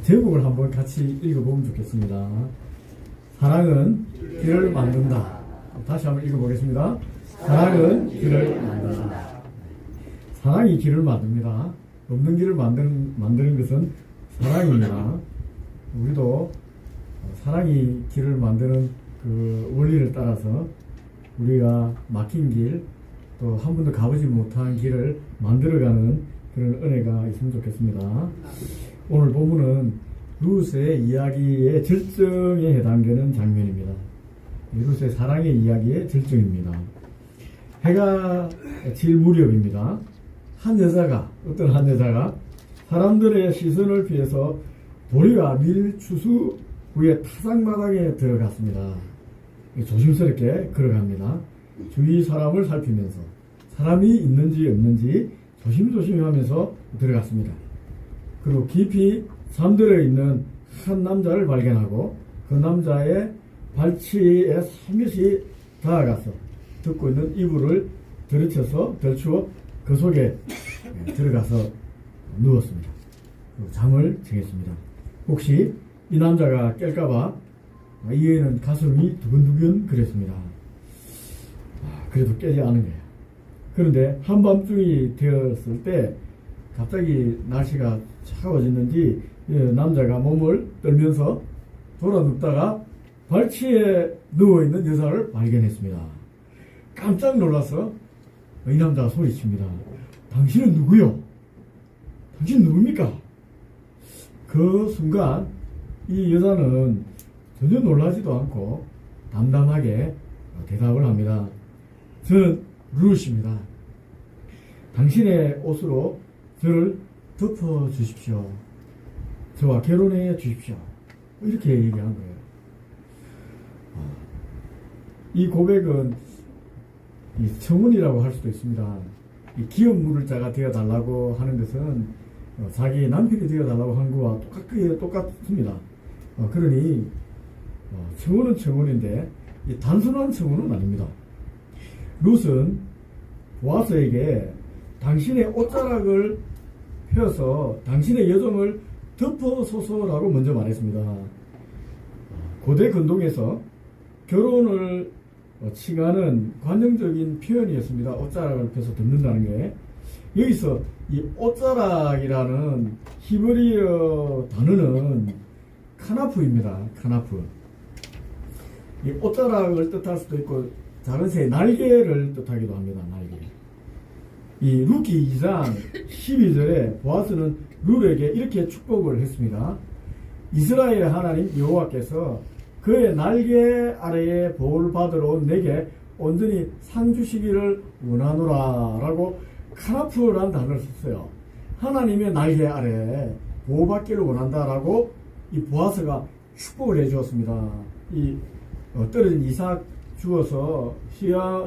제목을 한번 같이 읽어보면 좋겠습니다. 사랑은 길을 만든다. 다시 한번 읽어보겠습니다. 사랑은 길을 만든다. 사랑이 길을 만듭니다. 없는 길을 만드는 것은 사랑입니다. 우리도 사랑이 길을 만드는 그 원리를 따라서 우리가 막힌 길, 또 한 번도 가보지 못한 길을 만들어가는 그런 은혜가 있으면 좋겠습니다. 오늘 본문은 룻의 이야기의 절정에 해당되는 장면입니다. 룻의 사랑의 이야기의 절정입니다. 해가 질 무렵입니다. 어떤 한 여자가 사람들의 시선을 피해서 보리와 밀 추수 후에 타작마당에 들어갔습니다. 조심스럽게 걸어갑니다. 주위 사람을 살피면서 사람이 있는지 없는지 조심조심 하면서 들어갔습니다. 그리고 깊이 잠들어 있는 한 남자를 발견하고 그 남자의 발치에 살며시 다가가서 듣고 있는 이불을 들추어 그 속에 들어가서 누웠습니다. 그리고 잠을 청했습니다. 혹시 이 남자가 깰까봐 이 여인은 가슴이 두근두근 그랬습니다. 그래도 깨지 않은 거예요. 그런데 한밤중이 되었을 때 갑자기 날씨가 차가워졌는지 남자가 몸을 떨면서 돌아 눕다가 발치에 누워있는 여자를 발견했습니다. 깜짝 놀라서 이 남자가 소리칩니다. 당신은 누구요? 당신 누굽니까? 그 순간 이 여자는 전혀 놀라지도 않고 담담하게 대답을 합니다. 저는 룻입니다. 당신의 옷으로 저를 덮어주십시오. 저와 결혼해 주십시오. 이렇게 얘기한 거예요. 이 고백은 청혼이라고 할 수도 있습니다. 이 기업 물을 자가 되어달라고 하는 것은 자기 남편이 되어달라고 한 거와 똑같습니다. 그러니 청혼은 청혼인데 단순한 청혼은 아닙니다. 룻은 보아스에게 당신의 옷자락을 펴서 당신의 여정을 덮어소서라고 먼저 말했습니다. 고대 근동에서 결혼을 칭하는 관용적인 표현이었습니다. 옷자락을 펴서 덮는다는 게. 여기서 이 옷자락이라는 히브리어 단어는 카나프입니다. 카나프. 이 옷자락을 뜻할 수도 있고 다른 새의 날개를 뜻하기도 합니다. 날개. 이 룻기 2장 12절에 보아스는 룻에게 이렇게 축복을 했습니다. 이스라엘의 하나님 여호와께서 그의 날개 아래에 보호를 받으러 온 내게 온전히 상 주시기를 원하노라 라고 카나프라는 단어를 썼어요. 하나님의 날개 아래에 보호받기를 원한다라고 이 보아스가 축복을 해주었습니다. 이 떨어진 이삭 죽어서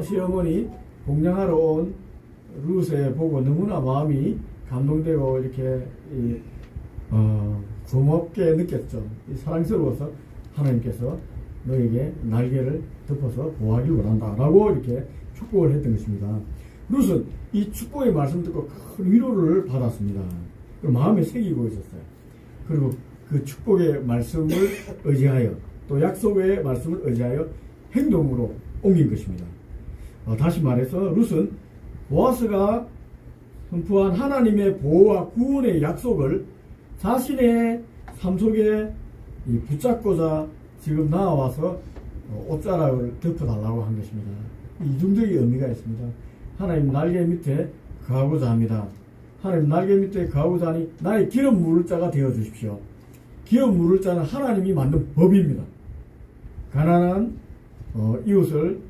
시어머니 공양하러 온 룻에 보고 너무나 마음이 감동되고 이렇게 고맙게 느꼈죠. 사랑스러워서 하나님께서 너에게 날개를 덮어서 보호하길 원한다라고 이렇게 축복을 했던 것입니다. 룻은 이 축복의 말씀 듣고 큰 위로를 받았습니다. 그리고 마음에 새기고 있었어요. 그리고 그 축복의 말씀을 의지하여 또 약속의 말씀을 의지하여 행동으로 옮긴 것입니다. 다시 말해서 룻은 보아스가 선포한 하나님의 보호와 구원의 약속을 자신의 삶 속에 붙잡고자 지금 나와서 옷자락을 덮어달라고 한 것입니다. 이중적인 의미가 있습니다. 하나님 날개 밑에 거하고자 합니다. 하나님 날개 밑에 거하고자 하니 나의 기름 물을 자가 되어주십시오. 기름 물을 자는 하나님이 만든 법입니다. 가난한 이웃을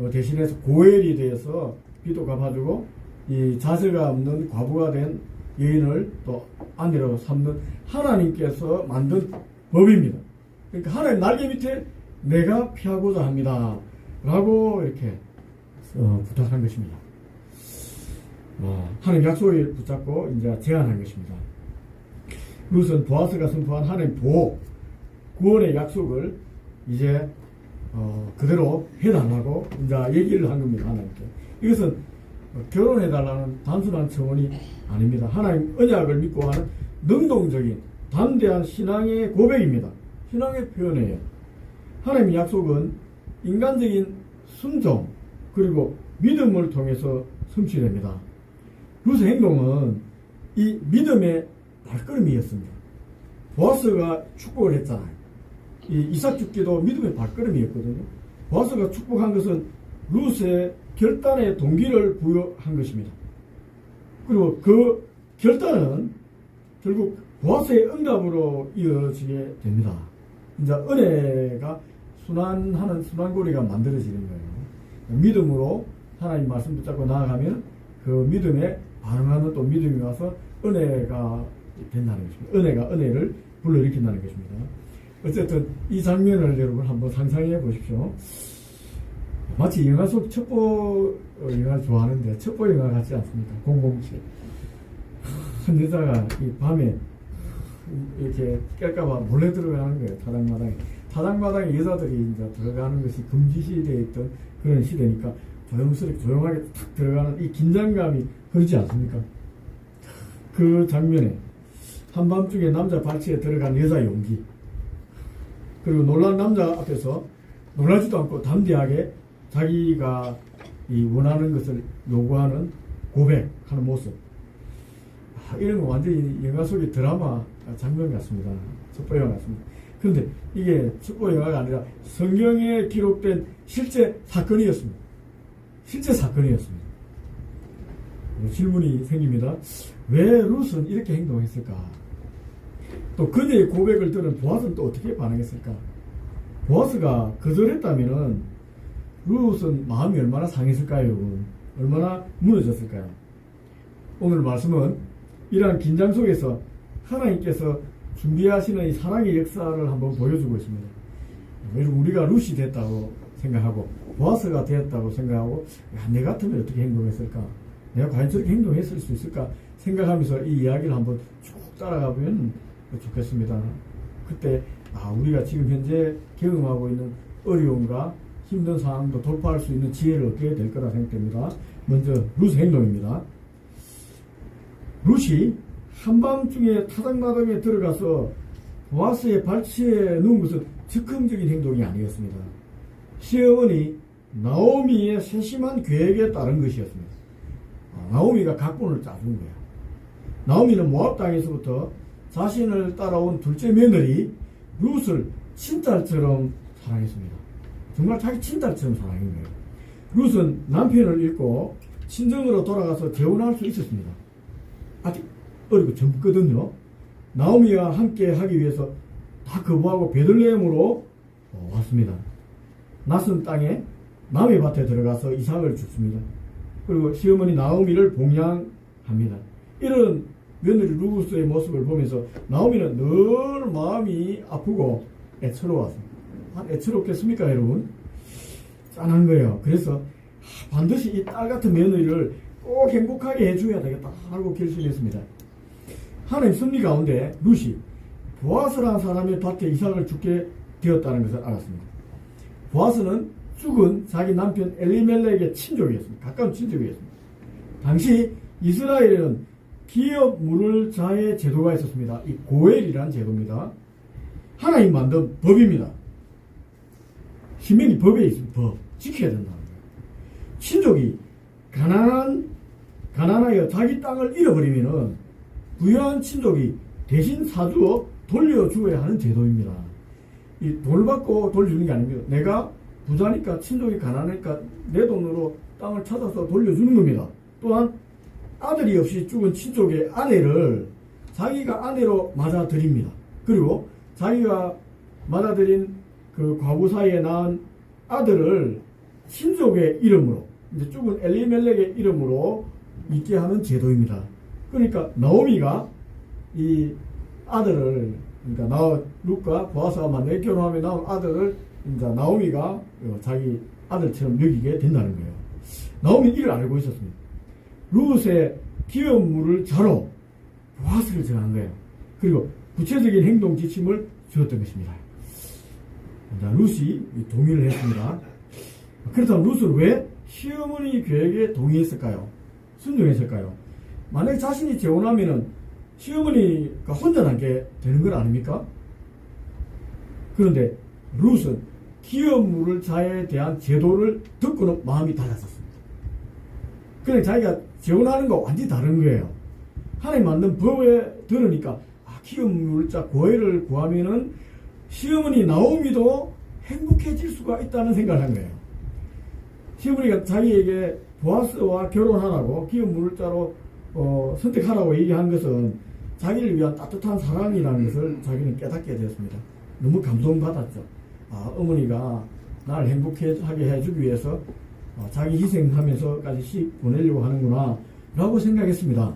대신해서 고엘이 되어서 빚도 갚아주고 이 자세가 없는 과부가 된 여인을 또 아내로 삼는 하나님께서 만든 법입니다. 그러니까 하나님 날개 밑에 내가 피하고자 합니다 라고 이렇게 부탁한 것입니다. 하나님 약속을 붙잡고 이제 제안한 것입니다. 룻은 보아스가 선포한 하나님 보호 구원의 약속을 이제 그대로 해달라고 이제 얘기를 한 겁니다. 하나님께. 이것은 결혼해달라는 단순한 청원이 아닙니다. 하나님 언약을 믿고 하는 능동적인 담대한 신앙의 고백입니다. 신앙의 표현이에요. 하나님의 약속은 인간적인 순종 그리고 믿음을 통해서 성취됩니다. 룻의 행동은 이 믿음의 발걸음이었습니다. 보아스가 축복을 했잖아요. 이 이삭 죽기도 믿음의 발걸음이었거든요. 보아스가 축복한 것은 룻의 결단의 동기를 부여한 것입니다. 그리고 그 결단은 결국 보아스의 응답으로 이어지게 됩니다. 이제 은혜가 순환고리가 만들어지는 거예요. 믿음으로 하나님 말씀 붙잡고 나아가면 그 믿음에 반응하는 또 믿음이 와서 은혜가 된다는 것입니다. 은혜가 은혜를 불러일으킨다는 것입니다. 어쨌든 이 장면을 여러분 한번 상상해 보십시오. 마치 영화 속 첩보 영화를 좋아하는데 첩보 영화 같지 않습니까? 007. 한 여자가 이 밤에 이렇게 깰까봐 몰래 들어가는 거예요. 타당마당에. 타당마당에 여자들이 이제 들어가는 것이 금지시되어 있던 그런 시대니까 조용하게 탁 들어가는 이 긴장감이 그렇지 않습니까? 그 장면에 한밤중에 남자 발치에 들어간 여자 용기, 그리고 놀란 남자 앞에서 놀라지도 않고 담대하게 자기가 이 원하는 것을 요구하는 고백하는 모습, 이런 거 완전히 영화 속의 드라마 장면 같습니다. 첩보 영화 같습니다. 그런데 이게 첩보 영화가 아니라 성경에 기록된 실제 사건이었습니다. 실제 사건이었습니다. 질문이 생깁니다. 왜 룻은 이렇게 행동했을까? 또 그녀의 고백을 들은 보아스는 또 어떻게 반응했을까? 보아스가 거절했다면은 룻은 마음이 얼마나 상했을까요, 여러분? 얼마나 무너졌을까요? 오늘 말씀은 이러한 긴장 속에서 하나님께서 준비하시는 이 사랑의 역사를 한번 보여주고 있습니다. 우리가 룻이 됐다고 생각하고 보아스가 되었다고 생각하고, 야, 내 같으면 어떻게 행동했을까? 내가 과연 저렇게 행동했을 수 있을까? 생각하면서 이 이야기를 한번 쭉 따라가 보면 좋겠습니다. 그때 우리가 지금 현재 경험하고 있는 어려움과 힘든 상황도 돌파할 수 있는 지혜를 얻게 될 거라 생각됩니다. 먼저 룻의 행동입니다. 룻이 한밤중에 타작마당에 들어가서 보아스의 발치에 누운 것은 즉흥적인 행동이 아니었습니다. 시어머니 나오미의 세심한 계획에 따른 것이었습니다. 나오미가 각본을 짜준 거야. 나오미는 모압 땅에서부터 자신을 따라온 둘째 며느리 룻을 친딸처럼 사랑했습니다. 정말 자기 친딸처럼 사랑한 거예요. 룻은 남편을 잃고 친정으로 돌아가서 재혼할 수 있었습니다. 아직 어리고 젊거든요. 나오미와 함께 하기 위해서 다 거부하고 베들레헴으로 왔습니다. 낯선 땅에 남의 밭에 들어가서 이삭을 줍습니다. 그리고 시어머니 나오미를 봉양합니다. 이런 며느리 룻의 모습을 보면서 나오미는 늘 마음이 아프고 애처로웠습니다. 애처롭겠습니까, 여러분? 짠한 거예요. 그래서 반드시 이 딸 같은 며느리를 꼭 행복하게 해줘야 되겠다 하고 결심했습니다. 하나님 섭리 가운데 룻이 보아스라는 사람의 밭에 이삭을 죽게 되었다는 것을 알았습니다. 보아스는 죽은 자기 남편 엘리멜렉의 친족이었습니다. 가까운 친족이었습니다. 당시 이스라엘에는 기업 물을 자의 제도가 있었습니다. 이 고엘이라는 제도입니다. 하나님 만든 법입니다. 신명기 법에 있습니다. 법. 지켜야 된다는 거예요. 친족이 가난하여 자기 땅을 잃어버리면은 부유한 친족이 대신 사주어 돌려주어야 하는 제도입니다. 이 돈을 받고 돌려주는 게 아닙니다. 내가 부자니까 친족이 가난하니까 내 돈으로 땅을 찾아서 돌려주는 겁니다. 또한 아들이 없이 죽은 친족의 아내를 자기가 아내로 맞아들입니다. 그리고 자기가 맞아들인 그 과부 사이에 낳은 아들을 친족의 이름으로, 이제 죽은 엘리멜렉의 이름으로 믿게 하는 제도입니다. 그러니까 나오미가 이 아들을, 그러니까 룻과 보아스가 만나게 결혼하며 나온 아들을 이제 나오미가 자기 아들처럼 여기게 된다는 거예요. 나오미는 이를 알고 있었습니다. 룻의 기업물을 자로 보아스를 정한 거예요. 그리고 구체적인 행동 지침을 주었던 것입니다. 룻이 동의를 했습니다. 그렇다면 룻은 왜 시어머니 계획에 동의했을까요? 순종했을까요? 만약 자신이 재혼하면은 시어머니가 혼자 남게 되는 건 아닙니까? 그런데 룻은 기업 무를자에 대한 제도를 듣고는 마음이 달라졌습니다. 그냥 자기가 재혼하는 거 완전히 다른 거예요. 하나님 만든 법에 들으니까 기업 무를자 고해를 구하면은 시어머니 나오미도 행복해질 수가 있다는 생각을 한 거예요. 시어머니가 자기에게 보아스와 결혼하라고 기업 무를자로 선택하라고 얘기한 것은 자기를 위한 따뜻한 사랑이라는 것을 자기는 깨닫게 되었습니다. 너무 감동받았죠. 어머니가 나를 행복하게 해주기 위해서 자기 희생하면서까지 보내려고 하는구나 라고 생각했습니다.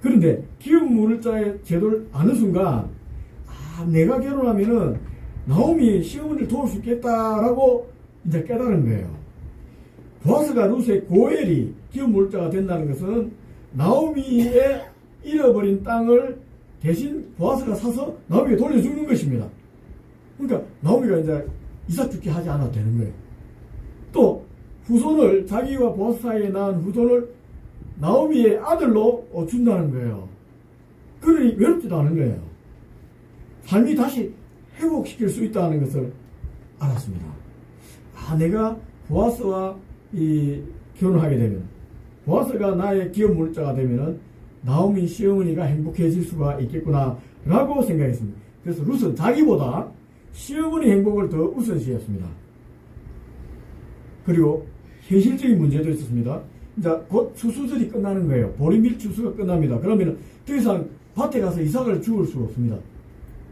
그런데 기업 무를자의 제도를 아는 순간 내가 결혼하면은 나오미 시어머니를 도울 수 있겠다라고 이제 깨달은 거예요. 보아스가 룻의 고엘이 기업 무를자가 된다는 것은 나오미의 잃어버린 땅을 대신 보아스가 사서 나오미에게 돌려주는 것입니다. 그러니까 나오미가 이제 이삭 죽게 하지 않아도 되는 거예요. 또 후손을 자기와 보아스 사이에 낳은 후손을 나오미의 아들로 준다는 거예요. 그러니 외롭지도 않은 거예요. 삶이 다시 회복시킬 수 있다는 것을 알았습니다. 내가 보아스와 결혼하게 되면, 보아스가 나의 기업 무를자가 되면은 나오미 시어머니가 행복해질 수가 있겠구나 라고 생각했습니다. 그래서 룻은 자기보다 시어머니 행복을 더 우선시했습니다. 그리고 현실적인 문제도 있었습니다. 이제 곧 추수절이 끝나는 거예요. 보리밀 추수가 끝납니다. 그러면 더 이상 밭에 가서 이삭을 죽을 수가 없습니다.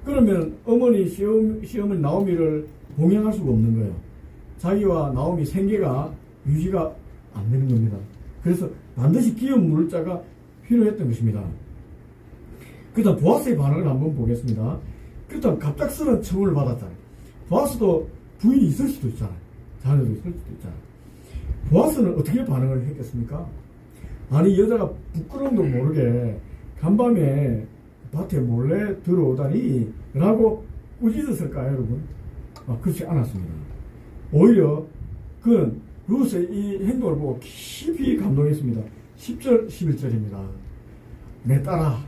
그러면 어머니 시어머니 나오미를 봉양할 수가 없는 거예요. 자기와 나오미 생계가 유지가 안 되는 겁니다. 그래서 반드시 기업 무를자가 필요했던 것입니다. 그 다음 보아스의 반응을 한번 보겠습니다. 그 다음 갑작스러운 청혼을 받았잖아요. 보아스도 부인이 있을 수도 있잖아요. 자녀도 있을 수도 있잖아요. 보아스는 어떻게 반응을 했겠습니까? 아니 여자가 부끄러움도 모르게 간밤에 밭에 몰래 들어오다니 라고 꾸짖었을까요 여러분? 그렇지 않았습니다. 오히려 그는 룻의 이 행동을 보고 깊이 감동했습니다. 10절 11절입니다. 내 딸아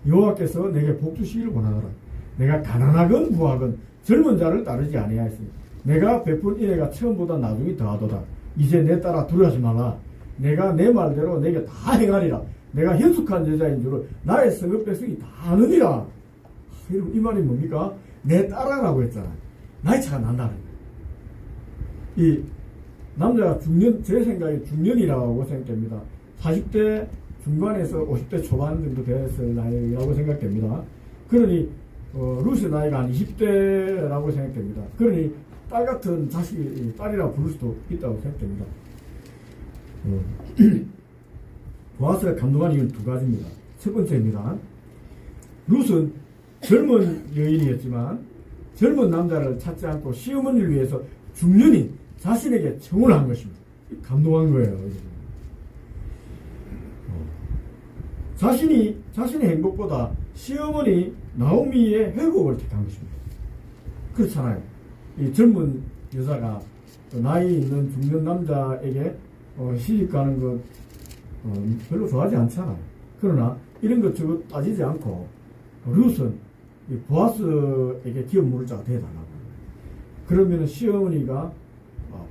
여호와께서 내게 복 주시기를 원하노라. 내가 가난하건 부하건 젊은 자를 따르지 아니하였으니 내가 베푼 은혜가 처음보다 나중에 더하도다. 이제 내 딸아 두려워하지 말라. 내가 내 말대로 내게 다 행하리라. 내가 현숙한 여자인 줄을 나의 성읍 백성이 다 아느니라. 여러분 이 말이 뭡니까? 내 딸아라고 했잖아. 나이 차가 난다는 거예요. 이 남자가 중년, 제 생각에 중년이라고 생각됩니다. 40대 중반에서 50대 초반 정도 됐을 나이라고 생각됩니다. 그러니 룻의 나이가 한 20대라고 생각됩니다. 그러니 딸 같은 자식이 딸이라고 부를 수도 있다고 생각됩니다. 보아스가 감동한 이유는 두 가지입니다. 첫 번째입니다. 룻은 젊은 여인이었지만 젊은 남자를 찾지 않고 시어머니를 위해서 중년인 자신에게 청혼을 한 것입니다. 감동한 거예요. 자신의 행복보다 시어머니 나오미의 회복을 택한 것입니다. 그렇잖아요. 이 젊은 여자가 나이 있는 중년 남자에게 시집 가는 것 별로 좋아하지 않잖아요. 그러나 이런 것 저것 따지지 않고 룻은 보아스에게 기업 무를자가 되어달라고. 그러면 시어머니가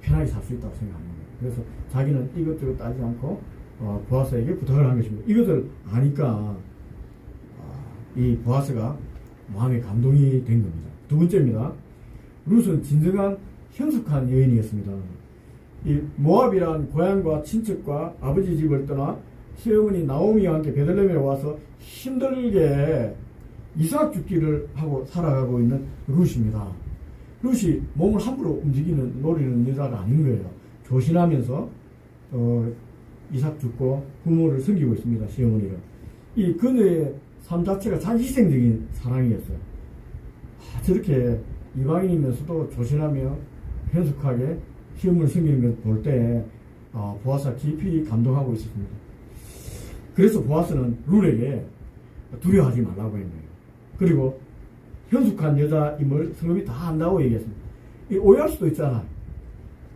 편하게 살 수 있다고 생각합니다. 그래서 자기는 이것저것 따지지 않고 보아스에게 부탁을 한 것입니다. 이것을 아니까 이 보아스가 마음에 감동이 된 겁니다. 두 번째입니다. 룻은 진정한 현숙한 여인이었습니다. 이 모압이란 고향과 친척과 아버지 집을 떠나 시어머니 나오미와 함께 베들레헴에 와서 힘들게 이삭 죽기를 하고 살아가고 있는 룻입니다. 룻이 몸을 함부로 노리는 여자가 아닌 거예요. 조신하면서 이삭 죽고 부모를 섬기고 있습니다. 시어머니를. 이 그녀의 삶 자체가 자기 희생적인 사랑이었어요. 저렇게 이방인이면서도 조신하며 현숙하게 시어머니를 섬기는 걸 볼 때 보아스가 깊이 감동하고 있었습니다. 그래서 보아스는 룻에게 두려워하지 말라고 했는 거예요. 그리고 현숙한 여자임을 성읍이 다 안다고 얘기했습니다. 이 오해할 수도 있잖아.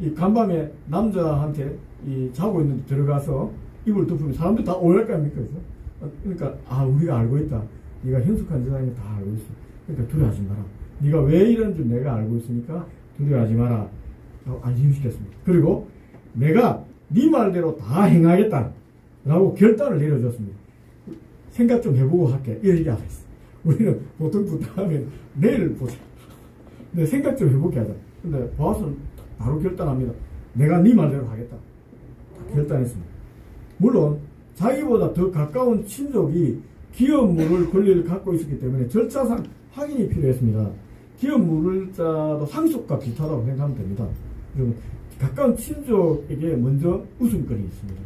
이 간밤에 남자한테 자고 있는데 들어가서 이불 덮으면 사람들 다 오해할 거 아닙니까? 그래서 그러니까 우리가 알고 있다. 네가 현숙한 세상에 다 알고 있어. 그러니까 두려워하지 마라. 네가 왜 이런 줄 내가 알고 있으니까 두려워하지 마라. 안심시켰습니다. 그리고 내가 네 말대로 다 행하겠다 라고 결단을 내려줬습니다. 생각 좀 해보고 할게. 이렇게 안 했어. 우리는 보통 부탁하면 내일 보자. 근데 생각 좀 해보게 하자. 근데 보아스는 바로 결단합니다. 내가 네 말대로 하겠다. 결단했습니다. 물론 자기보다 더 가까운 친족이 기업 물을 권리를 갖고 있었기 때문에 절차상 확인이 필요했습니다. 기업 물자도 상속과 비슷하다고 생각하면 됩니다. 그리고 가까운 친족에게 먼저 우선권이 있습니다.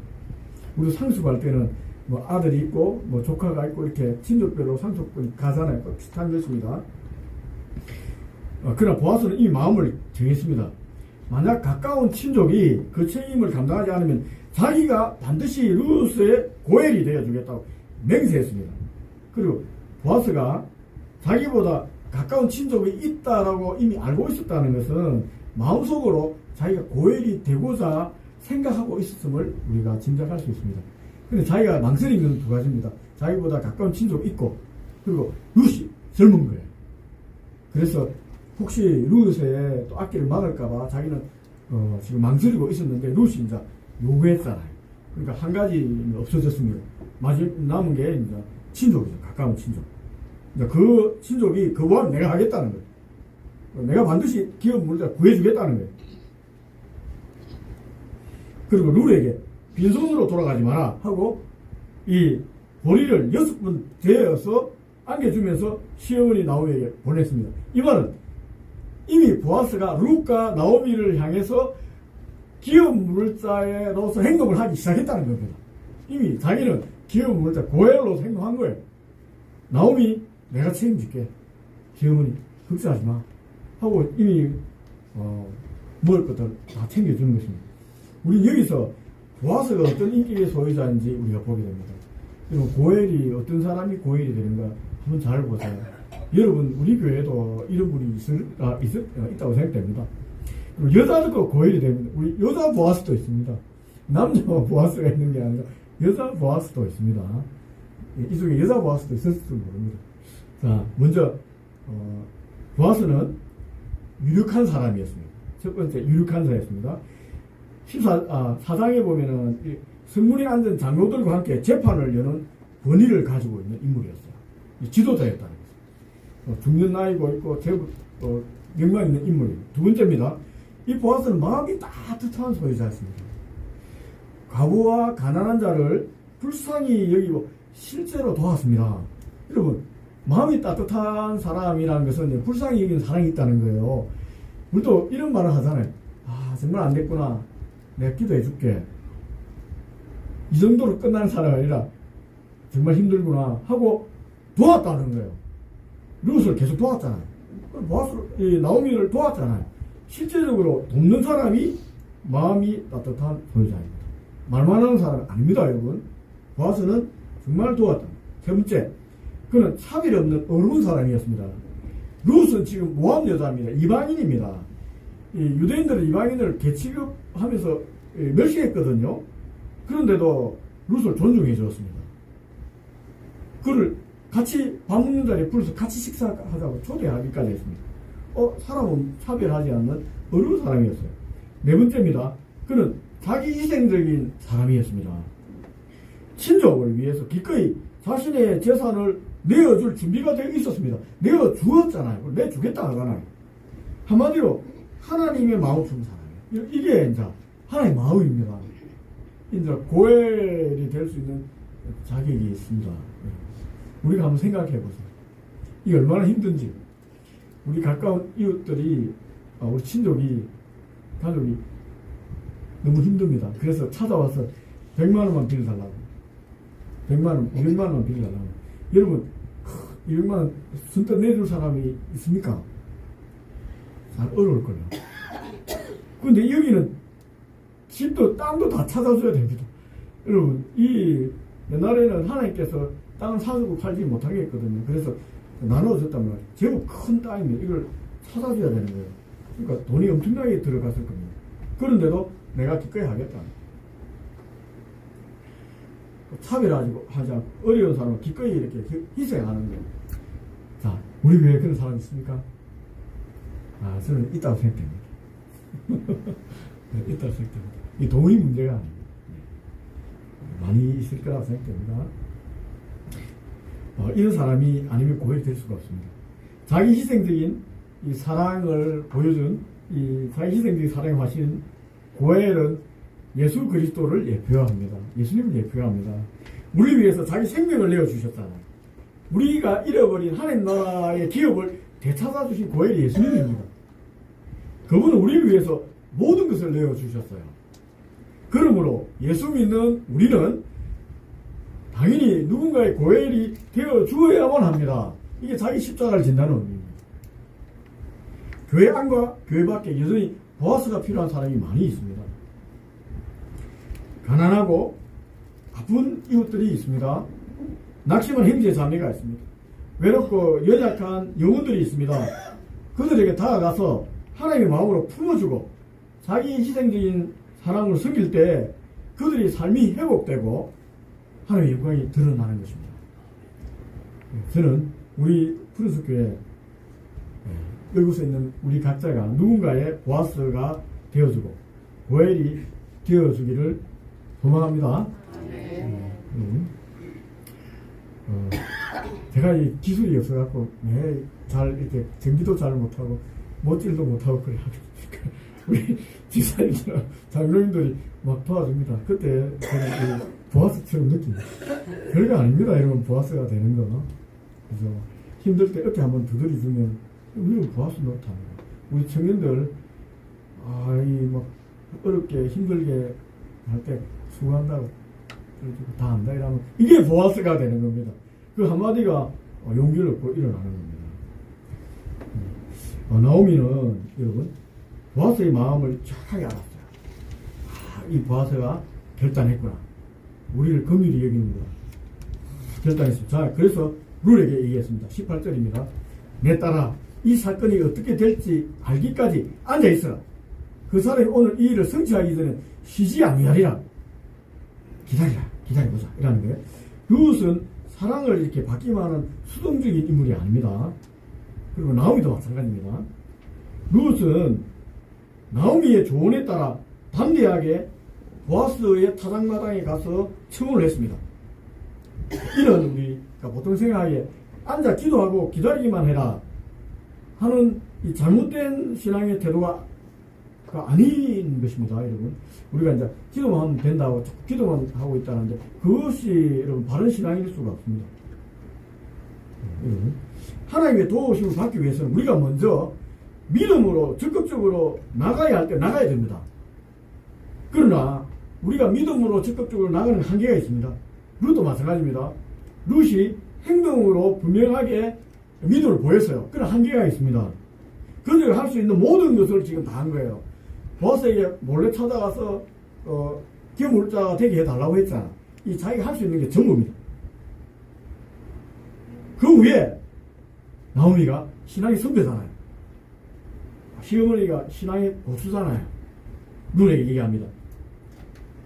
우리 상속할 때는 뭐 아들이 있고 뭐 조카가 있고 이렇게 친족별로 상속권이 가잖아요. 비슷한 것입니다. 그러나 보아스는 이미 마음을 정했습니다. 만약 가까운 친족이 그 책임을 감당하지 않으면 자기가 반드시 루스의 고엘이 되어주겠다고 맹세했습니다. 그리고 보아스가 자기보다 가까운 친족이 있다라고 이미 알고 있었다는 것은 마음속으로 자기가 고엘이 되고자 생각하고 있었음을 우리가 짐작할 수 있습니다. 근데 자기가 망설이는 것은 두 가지입니다. 자기보다 가까운 친족이 있고, 그리고 루시 젊은 거예요. 그래서 혹시 루스의 또 악기를 막을까봐 자기는 지금 망설이고 있었는데 루시 이제 요구했잖아요. 그러니까 한 가지는 없어졌습니다. 남은 게 이제 친족이죠. 가까운 친족. 이제 그 친족이 그거는 내가 하겠다는 거예요. 내가 반드시 기업 물자 구해주겠다는 거예요. 그리고 루에게 빈손으로 돌아가지 마라 하고 이 보리를 6번 되어서 안겨주면서 시어머니 나오미에게 보냈습니다. 이 말은 이미 보아스가 룻과 나오미를 향해서 기업 물자로서 행동을 하기 시작했다는 겁니다. 이미 자기는 기업 물자 고엘로서 행동한 거예요. 나오미 내가 책임질게. 시어머니 걱정하지 마 하고 이미 먹을 것들 다 챙겨주는 것입니다. 우리 여기서 보아스가 어떤 인격의 소유자인지 우리가 보게 됩니다. 그리고 고엘이 어떤 사람이 고엘이 되는가 한번 잘 보세요. 여러분 우리 교회에도 이런 분이 있다고 생각됩니다. 그리고 여자도 고엘이 됩니다. 우리 여자 보아스도 있습니다. 남자 보아스가 있는 게 아니라 여자 보아스도 있습니다. 이 속에 여자 보아스도 있었을지 모릅니다. 자, 먼저 보아스는 유력한 사람이었습니다. 첫 번째 유력한 사람이었습니다. 14장에 보면은 성문에 앉은 장로들과 함께 재판을 여는 권위를 가지고 있는 인물이었어요. 지도자였다는 거죠. 중년 나이고 있고 제법 명망 있는 인물이에요. 두 번째입니다. 이 보아스는 마음이 따뜻한 소유자였습니다. 과부와 가난한 자를 불쌍히 여기고 실제로 도왔습니다. 여러분 마음이 따뜻한 사람이라는 것은 불쌍히 여기는 사람이 있다는 거예요. 우리도 이런 말을 하잖아요. 정말 안 됐구나. 내가 기도해 줄게. 이 정도로 끝나는 사람이 아니라 정말 힘들구나 하고 도왔다는 거예요. 룻을 계속 도왔잖아요. 나오미를 도왔잖아요. 실제적으로 돕는 사람이 마음이 따뜻한 소유자입니다. 말만 하는 사람은 아닙니다, 여러분. 보아스는 정말 도왔다. 세 번째, 그는 차별 없는 어려운 사람이었습니다. 룻은 지금 모함 여자입니다. 이방인입니다. 유대인들은 이방인을 개취급하면서 멸시했거든요. 그런데도 룻을 존중해 주었습니다. 그를 같이 밥 먹는 자리에 불러서 같이 식사하자고 초대하기까지 했습니다. 사람은 차별하지 않는 어려운 사람이었어요. 네 번째입니다. 그는 자기 희생적인 사람이었습니다. 친족을 위해서 기꺼이 자신의 재산을 내어줄 준비가 되어 있었습니다. 내어주었잖아요. 내주겠다 하잖아요. 한마디로 하나님의 마음 품 사람이에요. 이게 이제 하나님의 마음입니다. 이제 고엘이 될 수 있는 자격이 있습니다. 우리가 한번 생각해 보세요. 이게 얼마나 힘든지. 우리 가까운 이웃들이, 우리 친족이, 가족이 너무 힘듭니다. 그래서 찾아와서 100만 원만 빌려달라고. 100만 원, 200만 원만 빌려달라고. 여러분, 200만 원 순뜻 내줄 사람이 있습니까? 잘 어려울 거예요. 근데 여기는 집도 땅도 다 찾아줘야 됩니다. 여러분, 옛날에는 하나님께서 땅을 사주고 팔지 못하게 했거든요. 그래서 나눠줬단 말이에요. 제법 큰 땅입니다. 이걸 찾아줘야 되는 거예요. 그러니까 돈이 엄청나게 들어갔을 겁니다. 그런데도 내가 기꺼이 하겠다. 차별하지 않고 어려운 사람을 기꺼이 이렇게 희생하는 거예요. 자, 우리 교회에 그런 사람 있습니까? 저는 있다고 생각됩니다. 있다고 생각됩니다. 이 돈이 문제가 아닙니다. 많이 있을 거라고 생각됩니다. 이런 사람이 아니면 교회에 될 수가 없습니다. 자기 희생적인 이 사랑을 보여준 이 자기 희생적인 사랑의 화신 교회는 예수 그리스도를 예표합니다. 예수님을 예표합니다. 우리 위해서 자기 생명을 내어주셨잖아요. 우리가 잃어버린 하나님 나라의 기업을 되찾아주신 교회 예수님입니다. 그분은 우리를 위해서 모든 것을 내어주셨어요. 그러므로 예수 믿는 우리는 당연히 누군가의 고엘이 되어 주어야만 합니다. 이게 자기 십자가를 진다는 의미입니다. 교회 안과 교회 밖에 여전히 보아스가 필요한 사람이 많이 있습니다. 가난하고 아픈 이웃들이 있습니다. 낙심한 형제 자매가 있습니다. 외롭고 연약한 영혼들이 있습니다. 그들에게 다가가서 하나님의 마음으로 품어주고 자기 희생적인 사랑을 섬길 때 그들의 삶이 회복되고 하나님의 영광이 드러나는 것입니다. 저는 우리 푸른숲교회 여기서 있는 우리 각자가 누군가의 보아스가 되어주고 고엘이 되어주기를 소망합니다. 제가 이 기술이 없어갖고 잘 이렇게 전기도 잘 못하고 못질도 못하고 그래 우리 집사님이랑 장로님들이 막 도와줍니다. 그때 저는 보아스처럼 느낍니다. 별거 아닙니다. 이러면 보아스가 되는 거. 그래서 힘들 때 어깨 한번 두드려주면 우리는 보아스 노릇합니다. 우리 청년들 이 막 어렵게 힘들게 할 때 수고한다고 그래가지고 다 한다 이러면 이게 보아스가 되는 겁니다. 그 한마디가 용기를 얻고 일어나는 겁니다. 나오미는 여러분 보아스의 마음을 정확하게 알았어요. 이 보아스가 결단했구나. 우리를 긍휼히 여기는구나. 결단했습니다. 자, 그래서 룰에게 얘기했습니다. 18절입니다. 내 딸아, 이 사건이 어떻게 될지 알기까지 앉아있어라. 그 사람이 오늘 이 일을 성취하기 전에 쉬지 아니하리라. 기다려보자. 이라는 거예요. 룻은 사랑을 이렇게 받기만 하는 수동적인 인물이 아닙니다. 그리고 나오미도 마찬가지입니다. 룻은 나오미의 조언에 따라 담대하게 보아스의 타작마당에 가서 청혼을 했습니다. 이는 우리가 보통 생각하기에 앉아 기도하고 기다리기만 해라 하는 이 잘못된 신앙의 태도가 아닌 것입니다, 여러분. 우리가 이제 기도만 하면 된다고 자꾸 기도만 하고 있다는데 그것이 여러분 바른 신앙일 수가 없습니다. 여러분, 하나님의 도우심을 받기 위해서는 우리가 먼저 믿음으로 적극적으로 나가야 할 때 나가야 됩니다. 그러나 우리가 믿음으로 적극적으로 나가는 한계가 있습니다. 룻도 마찬가지입니다. 룻이 행동으로 분명하게 믿음을 보였어요. 그런 한계가 있습니다. 그들이 할 수 있는 모든 것을 지금 다 한 거예요. 보아스에게 몰래 찾아가서 기물자가 되게 해달라고 했잖아. 이 자기가 할 수 있는 게 전부입니다. 그 위에 나오미가 신앙의 선배잖아요. 시어머니가 신앙의 고수잖아요. 룻에게 얘기합니다.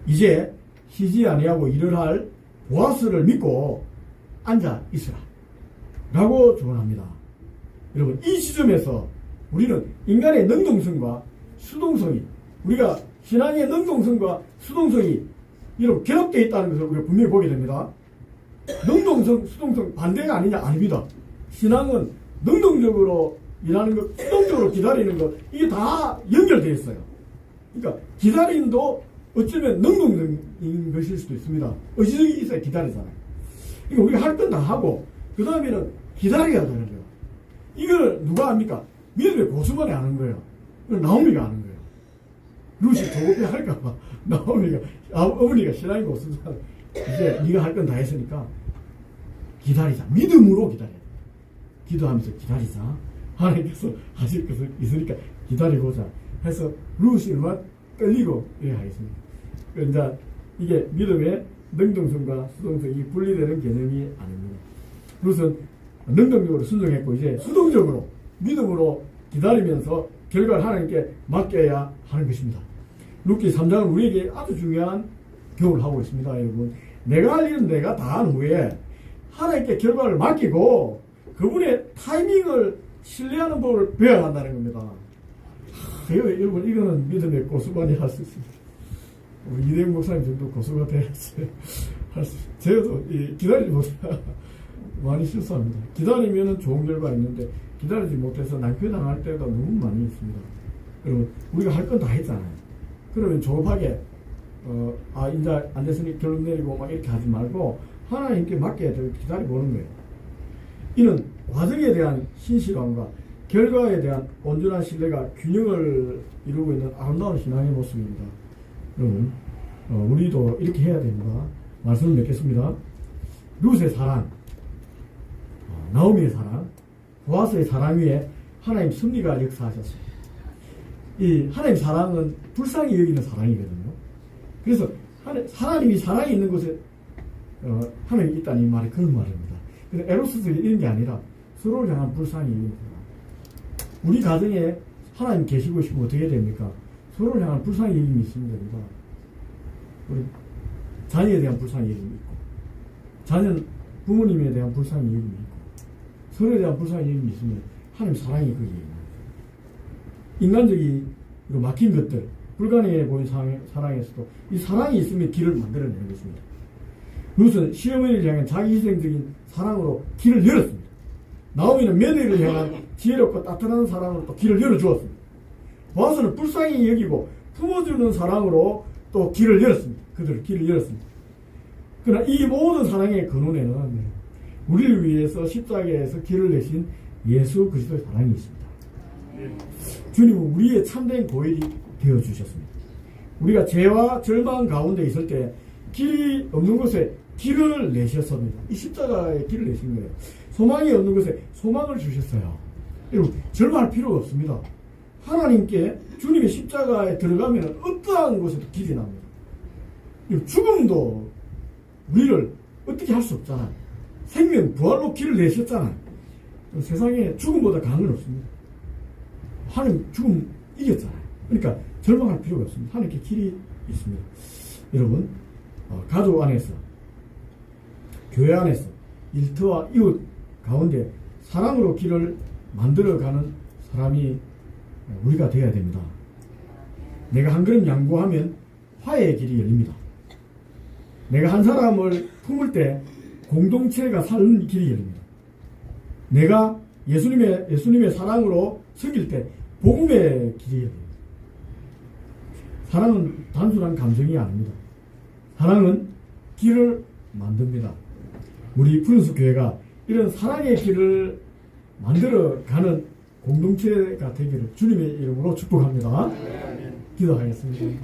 이제 쉬지 아니하고 일을 할 보아스를 믿고 앉아 있으라 라고 조언합니다. 여러분, 이 시점에서 우리는 인간의 능동성과 수동성이, 우리가 신앙의 능동성과 수동성이 여러분 결합되어 있다는 것을 우리가 분명히 보게 됩니다. 능동성, 수동성 반대가 아니냐? 아닙니다. 신앙은 능동적으로 일하는 것, 수동적으로 기다리는 것, 이게 다 연결되어 있어요. 그러니까 기다림도 어쩌면 능동적인 것일 수도 있습니다. 의지적이 있어야 기다리잖아요. 그러니까 우리가 할 건 다 하고 그 다음에는 기다려야 되는 거예요. 이걸 누가 합니까? 믿음의 고수만이 아는 거예요. 나오미가 아는 거예요. 룻이 조급해 할까봐 나오미가 어머니가 신앙이 고수잖아. 이제 네가 할 건 다 했으니까 기다리자. 믿음으로 기다려야 돼. 기도하면서 기다리자. 하나님께서 하실 것을 있으니까 기다리고자 해서 룻이 얼마나 끌리고 이래 하겠습니다. 그러니까 이게 믿음의 능동성과 수동성이 분리되는 개념이 아닙니다. 룻은 능동적으로 순종했고 이제 수동적으로 믿음으로 기다리면서 결과를 하나님께 맡겨야 하는 것입니다. 룻기 3장은 우리에게 아주 중요한 교훈을 하고 있습니다. 여러분, 내가 할 일은 내가 다 한 후에 하나님께 결과를 맡기고 그분의 타이밍을 신뢰하는 법을 배워야 한다는 겁니다. 여러분, 이거는 믿음의 고수만이 할 수 있습니다. 우리 이대영 목사님 정도 고수가 돼야지 할 수 있어요. 저도 기다리지 못해요. 많이 실수합니다. 기다리면 좋은 결과 있는데 기다리지 못해서 낭패당할 때가 너무 많이 있습니다. 여러분, 우리가 할 건 다 했잖아요. 그러면 조급하게 이제 안 됐으니 결론 내리고 막 이렇게 하지 말고 하나님께 맡겨야 될 기다려보는 거예요. 이는 과정에 대한 신실함과 결과에 대한 온전한 신뢰가 균형을 이루고 있는 아름다운 신앙의 모습입니다. 여러분, 우리도 이렇게 해야 됩니다. 말씀을 맺겠습니다. 룻의 사랑, 나오미의 사랑, 보아스의 사랑 위에 하나님 섭리가 역사하셨습니다. 이 하나님 사랑은 불쌍히 여기는 사랑이거든요. 그래서 하나님이 사랑이 있는 곳에 하나님이 있다는 이 말이 그런 말입니다. 그래서 에로스들이 이런 게 아니라 서로를 향한 불쌍히 여기는 사랑. 우리 가정에 하나님 계시고 싶으면 어떻게 됩니까? 서로를 향한 불쌍히 여김이 있으면 됩니다. 우리 자녀에 대한 불쌍히 여김이 있고, 자녀는 부모님에 대한 불쌍히 여김이 있고, 서로에 대한 불쌍히 여김이 있으면 하나님 사랑이 거기에 있는 거예요. 인간적으로 막힌 것들, 불가능해 보이는 사랑에서도 이 사랑이 있으면 길을 만들어내는 것입니다. 룻은 시어머니를 향한 자기 희생적인 사랑으로 길을 열었습니다. 나오미는 며느리를 향한 지혜롭고 따뜻한 사랑으로 또 길을 열어주었습니다. 보아스는 불쌍히 여기고 품어주는 사랑으로 또 길을 열었습니다. 그들을 길을 열었습니다. 그러나 이 모든 사랑의 근원에는 우리를 위해서 십자가에서 길을 내신 예수 그리스도의 사랑이 있습니다. 주님은 우리의 참된 고일이 되어주셨습니다. 우리가 죄와 절망 가운데 있을 때 길이 없는 곳에 길을 내셨습니다. 이 십자가에 길을 내신 거예요. 소망이 없는 곳에 소망을 주셨어요. 여러분, 절망할 필요가 없습니다. 하나님께 주님의 십자가에 들어가면 어떠한 곳에도 길이 납니다. 죽음도 우리를 어떻게 할 수 없잖아요. 생명, 부활로 길을 내셨잖아요. 세상에 죽음보다 강한 건 없습니다. 하나님 죽음 이겼잖아요. 그러니까 절망할 필요가 없습니다. 하나님께 길이 있습니다. 여러분, 가족 안에서, 교회 안에서, 일터와 이웃 가운데 사랑으로 길을 만들어가는 사람이 우리가 되어야 됩니다. 내가 한 걸음 양보하면 화해의 길이 열립니다. 내가 한 사람을 품을 때 공동체가 사는 길이 열립니다. 내가 예수님의 사랑으로 섬길 때 복음의 길이 열립니다. 사랑은 단순한 감정이 아닙니다. 사랑은 길을 만듭니다. 우리 푸른숲 교회가 이런 사랑의 길을 만들어가는 공동체가 되기를 주님의 이름으로 축복합니다. 기도하겠습니다.